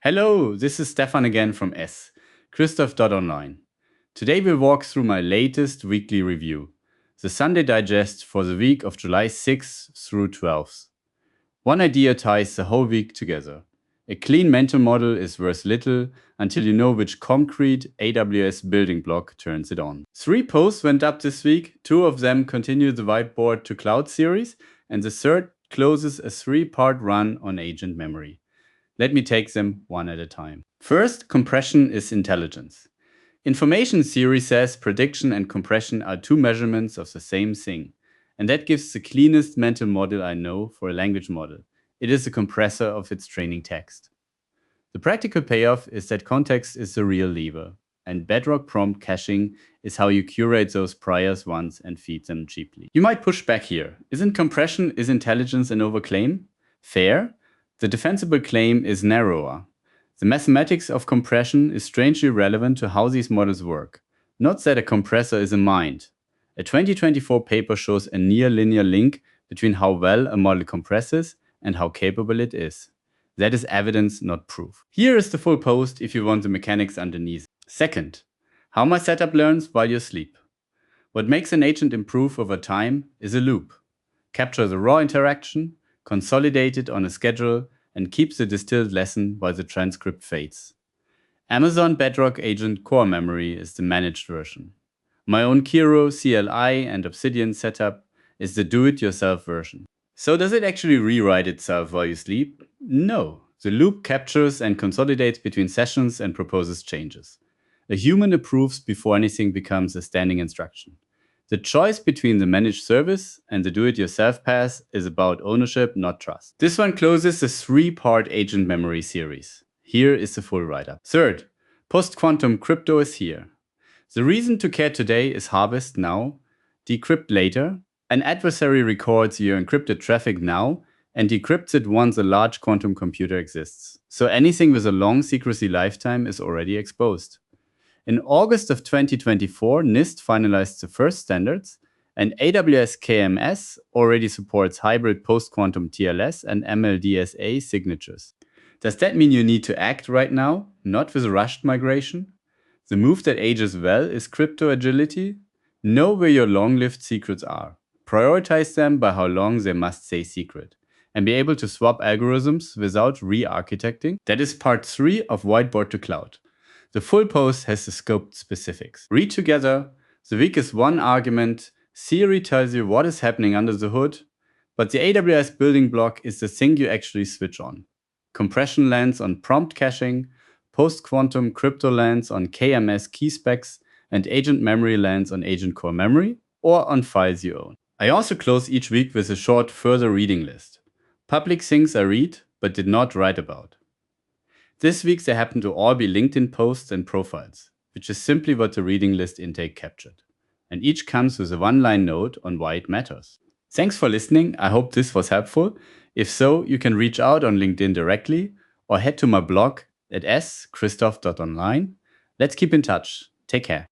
Hello, this is Stefan again from schristoph.online. Today we'll walk through my latest weekly review, the Sunday Digest for the week of July 6th through 12th. One idea ties the whole week together. A clean mental model is worth little until you know which concrete AWS building block turns it on. 3 posts went up this week, 2 of them continue the Whiteboard to Cloud series, and the third closes a 3-part run on agent memory. Let me take them one at a time. First, compression is intelligence. Information theory says prediction and compression are 2 measurements of the same thing. And that gives the cleanest mental model I know for a language model. It is a compressor of its training text. The practical payoff is that context is the real lever. And Bedrock prompt caching is how you curate those priors once and feed them cheaply. You might push back here. Isn't compression is intelligence an overclaim? Fair. The defensible claim is narrower. The mathematics of compression is strangely relevant to how these models work. Not that a compressor is a mind. A 2024 paper shows a near-linear link between how well a model compresses and how capable it is. That is evidence, not proof. Here is the full post if you want the mechanics underneath. Second, how my setup learns while you sleep. What makes an agent improve over time is a loop. Capture the raw interaction, consolidate it on a schedule, and keep the distilled lesson while the transcript fades. Amazon Bedrock AgentCore Memory is the managed version. My own kiro-cli and Obsidian setup is the do-it-yourself version. So does it actually rewrite itself while you sleep? No. The loop captures and consolidates between sessions and proposes changes. A human approves before anything becomes a standing instruction. The choice between the managed service and the do-it-yourself path is about ownership, not trust. This one closes the 3-part agent memory series. Here is the full write-up. Third, post-quantum crypto is here. The reason to care today is harvest now, decrypt later. An adversary records your encrypted traffic now and decrypts it once a large quantum computer exists. So anything with a long secrecy lifetime is already exposed. In August of 2024, NIST finalized the first standards, and AWS KMS already supports hybrid post-quantum TLS and MLDSA signatures. Does that mean you need to act right now, not with a rushed migration? The move that ages well is crypto agility. Know where your long-lived secrets are. Prioritize them by how long they must stay secret, and be able to swap algorithms without re-architecting. That is part 3 of Whiteboard to Cloud. The full post has the scoped specifics. Read together. The week is one argument. Theory tells you what is happening under the hood, but the AWS building block is the thing you actually switch on. Compression lands on prompt caching, post-quantum crypto lands on KMS key specs, and agent memory lands on AgentCore Memory or on files you own. I also close each week with a short further reading list. Public things I read but did not write about. This week they happen to all be LinkedIn posts and profiles, which is simply what the reading list intake captured. And each comes with a 1-line note on why it matters. Thanks for listening. I hope this was helpful. If so, you can reach out on LinkedIn directly or head to my blog at schristoph.online. Let's keep in touch. Take care.